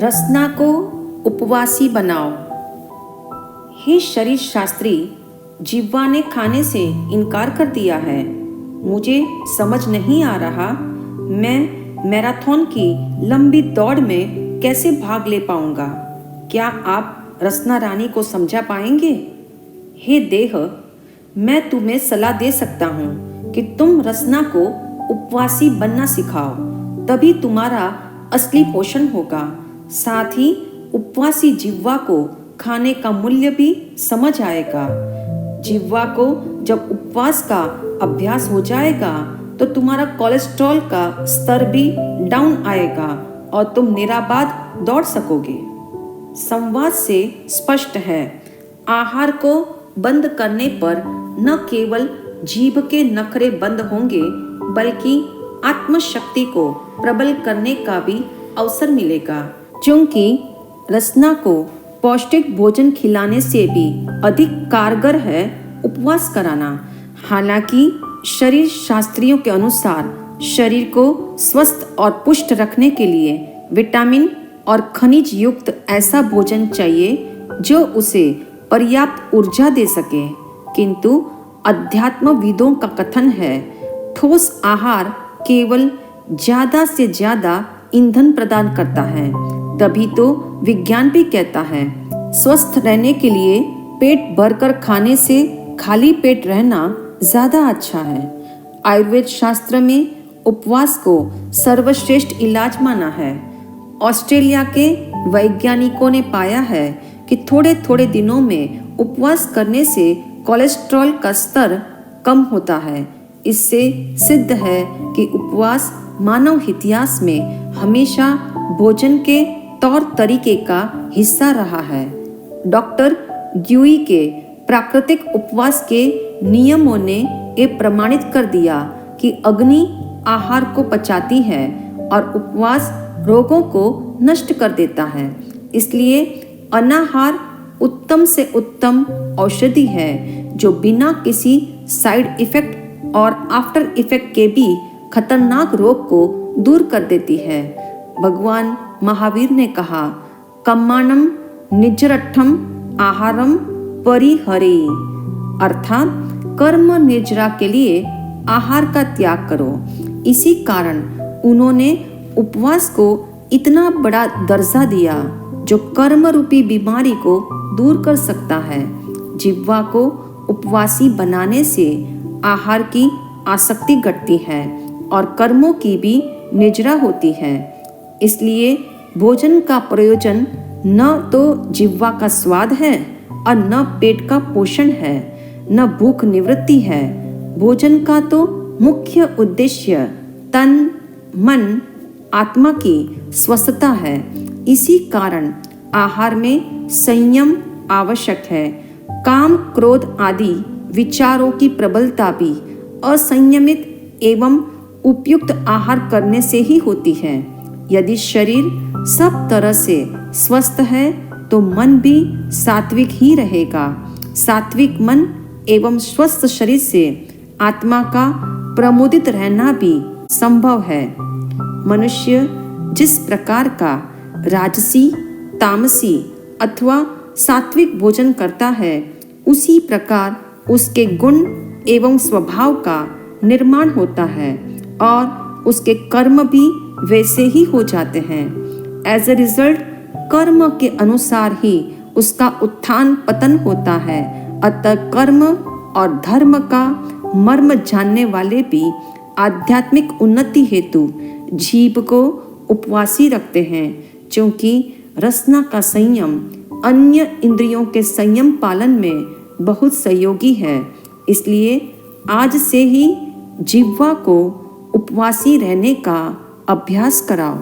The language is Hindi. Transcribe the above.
रसना को उपवासी बनाओ। हे शरीर शास्त्री, जिह्वा ने खाने से इनकार कर दिया है। मुझे समझ नहीं आ रहा मैं मैराथन की लंबी दौड़ में कैसे भाग ले पाऊंगा। क्या आप रसना रानी को समझा पाएंगे? हे देह, मैं तुम्हें सलाह दे सकता हूँ कि तुम रसना को उपवासी बनना सिखाओ, तभी तुम्हारा असली पोषण होगा। साथ ही उपवासी जिह्वा को खाने का मूल्य भी समझ आएगा। जिह्वा को जब उपवास का अभ्यास हो जाएगा तो तुम्हारा कोलेस्ट्रॉल का स्तर भी डाउन आएगा और तुम निराबाद दौड़ सकोगे। संवाद से स्पष्ट है, आहार को बंद करने पर न केवल जीभ के नखरे बंद होंगे बल्कि आत्मशक्ति को प्रबल करने का भी अवसर मिलेगा। क्योंकि रसना को पौष्टिक भोजन खिलाने से भी अधिक कारगर है उपवास कराना। हालांकि शरीर शास्त्रियों के अनुसार शरीर को स्वस्थ और पुष्ट रखने के लिए विटामिन और खनिज युक्त ऐसा भोजन चाहिए जो उसे पर्याप्त ऊर्जा दे सके, किंतु अध्यात्मविदों का कथन है ठोस आहार केवल ज्यादा से ज्यादा ईंधन प्रदान करता है। तभी तो विज्ञान भी कहता है स्वस्थ रहने के लिए पेट भरकर खाने से खाली पेट रहना ज्यादा अच्छा है। आयुर्वेद शास्त्र में उपवास को सर्वश्रेष्ठ इलाज माना है। ऑस्ट्रेलिया के वैज्ञानिकों ने पाया है कि थोड़े थोड़े दिनों में उपवास करने से कोलेस्ट्रॉल का स्तर कम होता है। इससे सिद्ध है कि उपवास मानव इतिहास में हमेशा भोजन के तौर तरीके का हिस्सा रहा है। डॉक्टर ड्यूई के प्राकृतिक उपवास के नियमों ने ये प्रमाणित कर दिया कि अग्नि आहार को पचाती है और उपवास रोगों को नष्ट कर देता है। इसलिए अनाहार उत्तम से उत्तम औषधि है जो बिना किसी साइड इफेक्ट और आफ्टर इफेक्ट के भी खतरनाक रोग को दूर कर देती है। भगवान महावीर ने कहा, कम्माणम निजरठम आहारम परिहरे, अर्थात कर्म निर्जरा के लिए आहार का त्याग करो। इसी कारण उन्होंने उपवास को इतना बड़ा दर्जा दिया जो कर्म रूपी बीमारी को दूर कर सकता है। जिह्वा को उपवासी बनाने से आहार की आसक्ति घटती है और कर्मों की भी निजरा होती है। इसलिए भोजन का प्रयोजन न तो जिह्वा का स्वाद है और न पेट का पोषण है, न भूख निवृत्ति है। भोजन का तो मुख्य उद्देश्य तन, मन, आत्मा की स्वस्थता है। इसी कारण आहार में संयम आवश्यक है। काम, क्रोध आदि विचारों की प्रबलता भी असंयमित एवं उपयुक्त आहार करने से ही होती है। यदि शरीर सब तरह से स्वस्थ है तो मन भी सात्विक ही रहेगा। सात्विक मन एवं स्वस्थ शरीर से आत्मा का प्रमुदित रहना भी संभव है। मनुष्य जिस प्रकार का राजसी, तामसी अथवा सात्विक भोजन करता है, उसी प्रकार उसके गुण एवं स्वभाव का निर्माण होता है और उसके कर्म भी वैसे ही हो जाते हैं। एज ए रिजल्ट कर्म के अनुसार ही उसका उत्थान पतन होता है। अतः कर्म और धर्म का मर्म जानने वाले भी आध्यात्मिक उन्नति हेतु जीभ को उपवासी रखते हैं, क्योंकि रसना का संयम अन्य इंद्रियों के संयम पालन में बहुत सहयोगी है। इसलिए आज से ही जिह्वा को उपवासी रहने का अभ्यास कराओ।